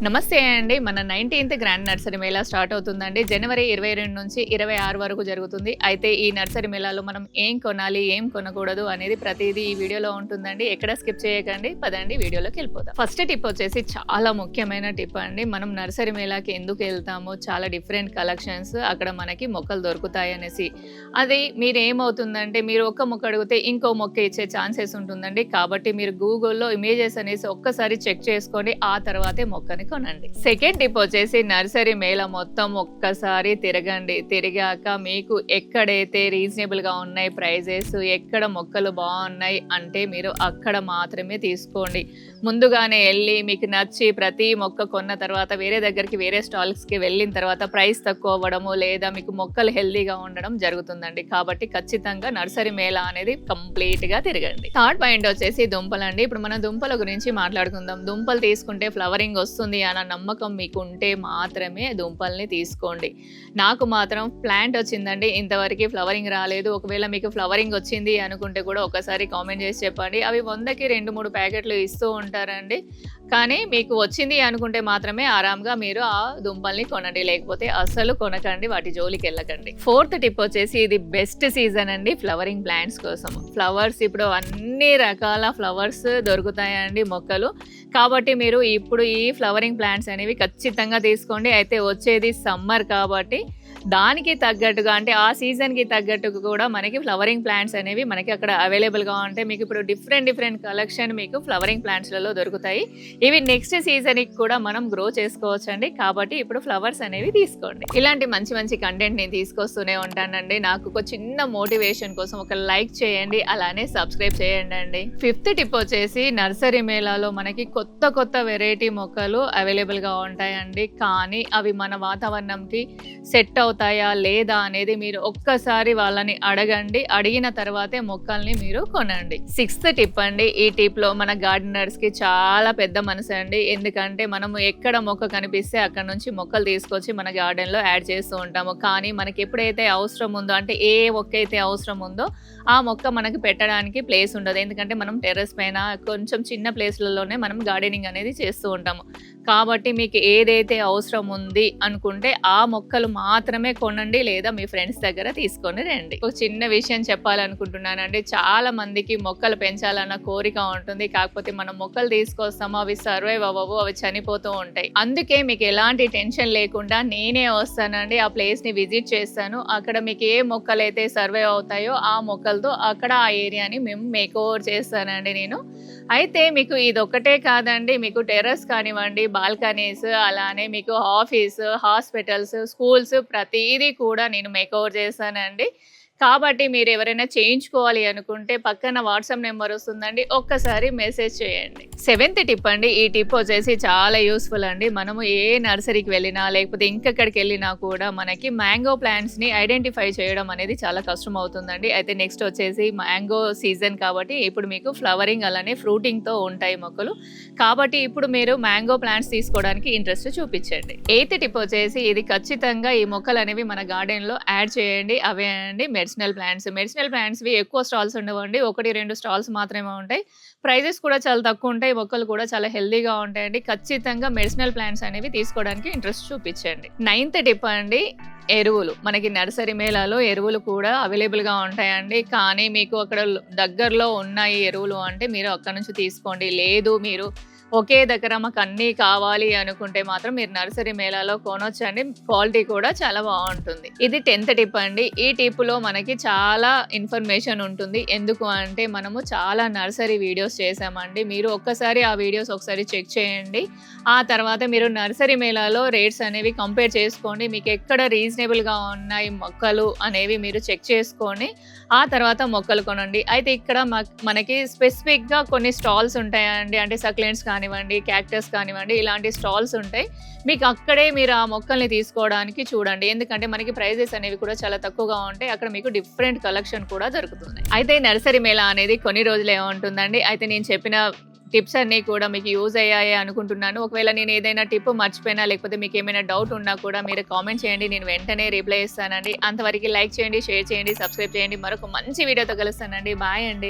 నమస్తే అండి. మన 19th grand nursery Mela start అవుతుందండి. జనవరి 22 నుంచి 26 వరకు జరుగుతుంది. అయితే ఈ నర్సరీ మేళాలో మనం ఏం కొనాలి, ఏం కొనకూడదు అనేది ప్రతిదీ ఈ వీడియోలో ఉంటుందండి. ఎక్కడ స్కిప్ చేయకండి. పదండి వీడియోలోకి వెళ్ళిపోదాం. ఫస్ట్ టిప్ వచ్చేసి చాలా ముఖ్యమైన టిప్ అండి. మనం నర్సరీ మేళాకి ఎందుకు వెళ్తామో చాలా డిఫరెంట్ కలెక్షన్స్ అక్కడ మనకి మొక్కలు దొరుకుతాయి అనేసి. అది మీరు ఏమవుతుందంటే మీరు ఒక మొక్క అడిగితే ఇంకో మొక్క ఇచ్చే ఛాన్సెస్ ఉంటుందండి. కాబట్టి మీరు గూగుల్‌లో ఇమేజెస్ అనేసి ఒక్కసారి చెక్ చేసుకోండి. ఆ తర్వాతే మొక్కని కొనండి. సెకండ్ టిప్ వచ్చేసి నర్సరీ మేళ మొత్తం ఒక్కసారి తిరగండి. తిరిగాక మీకు ఎక్కడైతే రీజనబుల్ గా ఉన్నాయి ప్రైజెస్, ఎక్కడ మొక్కలు బాగున్నాయి అంటే మీరు అక్కడ మాత్రమే తీసుకోండి. ముందుగానే వెళ్ళి మీకు నచ్చి ప్రతి మొక్క కొన్న తర్వాత వేరే దగ్గరికి వేరే స్టాల్స్ కి వెళ్ళిన తర్వాత ప్రైస్ తక్కువ అవ్వడము లేదా మీకు మొక్కలు హెల్దీగా ఉండడం జరుగుతుందండి. కాబట్టి ఖచ్చితంగా నర్సరీ మేళ అనేది కంప్లీట్ గా తిరగండి. థర్డ్ పాయింట్ వచ్చేసి దుంపలండి. ఇప్పుడు మనం దుంపల గురించి మాట్లాడుకుందాం. దుంపలు తీసుకుంటే ఫ్లవరింగ్ వస్తుంది అన్న నమ్మకం మీకు ఉంటే మాత్రమే దుంపల్ని తీసుకోండి. నాకు మాత్రం ప్లాంట్ వచ్చిందండి, ఇంతవరకు ఫ్లవరింగ్ రాలేదు. ఒకవేళ మీకు ఫ్లవరింగ్ వచ్చింది అనుకుంటే కూడా ఒకసారి కామెంట్ చేసి చెప్పండి. అవి 100కి 2-3 ప్యాకెట్లు ఇస్తూ ఉంటారండి. కానీ మీకు వచ్చింది అనుకుంటే మాత్రమే ఆరాంగా మీరు ఆ దుంపల్ని కొనండి, లేకపోతే అస్సలు కొనకండి, వాటి జోలికి వెళ్ళకండి. ఫోర్త్ టిప్ వచ్చేసి ఇది బెస్ట్ సీజన్ అండి ఫ్లవరింగ్ ప్లాంట్స్ కోసం. ఫ్లవర్స్ ఇప్పుడు అన్ని రకాల ఫ్లవర్స్ దొరుకుతాయండి మొక్కలు. కాబట్టి మీరు ఇప్పుడు ఈ ఫ్లవరింగ్ ప్లాంట్స్ అనేవి ఖచ్చితంగా తీసుకోండి. అయితే వచ్చేది సమ్మర్ కాబట్టి దానికి తగ్గట్టుగా అంటే ఆ సీజన్కి తగ్గట్టుగా కూడా మనకి ఫ్లవరింగ్ ప్లాంట్స్ అనేవి మనకి అక్కడ అవైలబుల్గా ఉంటాయి. మీకు ఇప్పుడు డిఫరెంట్ కలెక్షన్ మీకు ఫ్లవరింగ్ ప్లాంట్స్లలో దొరుకుతాయి. ఇవి నెక్స్ట్ సీజన్కి కూడా మనం గ్రో చేసుకోవచ్చు అండి. కాబట్టి ఇప్పుడు ఫ్లవర్స్ అనేవి తీసుకోండి. ఇలాంటి మంచి కంటెంట్ నేను తీసుకొస్తూనే ఉంటానండి. నాకు ఒక చిన్న మోటివేషన్ కోసం ఒక లైక్ చేయండి, అలానే సబ్స్క్రైబ్ చేయండి అండి. ఫిఫ్త్ టిప్ వచ్చేసి నర్సరీ మేళాలో మనకి కొత్త వెరైటీ మొక్కలు అవైలబుల్గా ఉంటాయండి. కానీ అవి మన వాతావరణంకి సెట్ అవుతాయా లేదా అనేది మీరు ఒక్కసారి వాళ్ళని అడగండి. అడిగిన తర్వాతే మొక్కల్ని మీరు కొనండి. సిక్స్త్ టిప్ అండి. ఈ టిప్ లో మన గార్డెనర్స్ కి చాలా పెద్ద మనసు అండి. ఎందుకంటే మనము ఎక్కడ మొక్క కనిపిస్తే అక్కడ నుంచి మొక్కలు తీసుకొచ్చి మన గార్డెన్ లో యాడ్ చేస్తూ ఉంటాము. కానీ మనకి ఎప్పుడైతే అవసరం ఉందో అంటే ఏ మొక్క అయితే అవసరం ఉందో ఆ మొక్క మనకి పెట్టడానికి ప్లేస్ ఉండదు. ఎందుకంటే మనం టెర్రస్ పైన కొంచెం చిన్న ప్లేస్లలోనే మనం గార్డెనింగ్ అనేది చేస్తూ ఉంటాము. కాబట్టి మీకు ఏదైతే అవసరం ఉంది అనుకుంటే ఆ మొక్కలు మాత్రమే కొనండి, లేదా మీ ఫ్రెండ్స్ దగ్గర తీసుకొని రండి. ఒక చిన్న విషయం చెప్పాలనుకుంటున్నానండి. చాలా మందికి మొక్కలు పెంచాలన్న కోరిక ఉంటుంది. కాకపోతే మనం మొక్కలు తీసుకొస్తాము, అవి సర్వైవ్ అవ్వవు, అవి చనిపోతూ ఉంటాయి. అందుకే మీకు ఎలాంటి టెన్షన్ లేకుండా నేనే వస్తానండి, ఆ ప్లేస్ ని విజిట్ చేస్తాను. అక్కడ మీకు ఏ మొక్కలు అయితే సర్వైవ్ అవుతాయో ఆ మొక్కలతో అక్కడ ఆ ఏరియాని మేము మేక్ ఓవర్ చేస్తానండి నేను. అయితే మీకు ఇదొక్కటే కాదండి, మీకు టెర్రస్ కానివ్వండి, బాల్కనీస్, అలానే మీకు ఆఫీస్, హాస్పిటల్స్, స్కూల్స్ ప్రతిదీ కూడా నేను మేక్ ఓవర్ చేస్తానండి. కాబట్టి మీరు ఎవరైనా చేయించుకోవాలి అనుకుంటే పక్కన వాట్సాప్ నెంబర్ వస్తుందండి, ఒక్కసారి మెసేజ్ చేయండి. సెవెంత్ టిప్ అండి. ఈ టిప్ వచ్చేసి చాలా యూస్ఫుల్ అండి. మనము ఏ నర్సరీకి వెళ్ళినా లేకపోతే ఇంకెక్కడికి వెళ్ళినా కూడా మనకి మ్యాంగో ప్లాంట్స్ ని ఐడెంటిఫై చేయడం అనేది చాలా కష్టం అవుతుందండి. అయితే నెక్స్ట్ వచ్చేసి మ్యాంగో సీజన్ కాబట్టి ఇప్పుడు మీకు ఫ్లవరింగ్ అలానే ఫ్రూటింగ్ తో ఉంటాయి మొక్కలు. కాబట్టి ఇప్పుడు మీరు మ్యాంగో ప్లాంట్స్ తీసుకోవడానికి ఇంట్రెస్ట్ చూపించండి. ఎయిత్ టిప్ వచ్చేసి ఇది ఖచ్చితంగా ఈ మొక్కలు అనేవి మన గార్డెన్ లో యాడ్ చేయండి. అవే అండి మెడిసినల్ ప్లాంట్స్వి ఎక్కువ స్టాల్స్ ఉండవండి. 1-2 స్టాల్స్ మాత్రమే ఉంటాయి. ప్రైజెస్ కూడా చాలా తక్కువ ఉంటాయి. మొక్కలు కూడా చాలా హెల్దీగా ఉంటాయండి. ఖచ్చితంగా మెడిసినల్ ప్లాంట్స్ అనేవి తీసుకోవడానికి ఇంట్రెస్ట్ చూపించండి. నైన్త్ టిప్ అండి. ఎరువులు. మనకి నర్సరీ మేళాలో ఎరువులు కూడా అవైలబుల్గా ఉంటాయండి. కానీ మీకు అక్కడ దగ్గరలో ఉన్నాయి ఎరువులు అంటే మీరు అక్కడ నుంచి తీసుకోండి. లేదు మీరు ఒకే దగ్గర మాకు అన్నీ కావాలి అనుకుంటే మాత్రం మీరు నర్సరీ మేళాలో కొనొచ్చండి. క్వాలిటీ కూడా చాలా బాగుంటుంది. ఇది 10th టిప్ అండి. ఈ టిప్ లో మనకి చాలా ఇన్ఫర్మేషన్ ఉంటుంది. ఎందుకు అంటే మనము చాలా నర్సరీ వీడియోస్ చేసామండి. మీరు ఒక్కసారి ఆ వీడియోస్ ఒకసారి చెక్ చేయండి. ఆ తర్వాత మీరు నర్సరీ మేళాలో రేట్స్ అనేవి కంపేర్ చేసుకోండి. మీకు ఎక్కడ రీజనబుల్ గా ఉన్నాయి మొక్కలు అనేవి మీరు చెక్ చేసుకొని ఆ తర్వాత మొక్కలు కొనండి. అయితే ఇక్కడ మనకి స్పెసిఫిక్ గా కొన్ని స్టాల్స్ ఉంటాయండి. అంటే సక్లెంట్స్ కానివ్వండి, క్యాక్టస్ కానివ్వండి, ఇలాంటి స్టాల్స్ ఉంటాయి. మీకు అక్కడే మీరు ఆ మొక్కల్ని తీసుకోవడానికి చూడండి. ఎందుకంటే మనకి ప్రైజెస్ అనేవి కూడా చాలా తక్కువగా ఉంటాయి. అక్కడ మీకు డిఫరెంట్ కలెక్షన్ కూడా దొరుకుతుంది. అయితే నర్సరీ మేళా అనేది కొన్ని రోజులే ఉంటుందండి. అయితే నేను చెప్పిన టిప్స్ అన్నీ కూడా మీకు యూజ్ అయ్యాయి అనుకుంటున్నాను. ఒకవేళ నేను ఏదైనా టిప్ మర్చిపోయినా లేకపోతే మీకు ఏమైనా డౌట్ ఉన్నా కూడా మీరు కామెంట్ చేయండి, నేను వెంటనే రిప్లై ఇస్తానండి. అంతవరకు లైక్ చేయండి, షేర్ చేయండి, సబ్స్క్రైబ్ చేయండి. మరొక మంచి వీడియోతో కలుస్తానండి. బాయ్ అండి.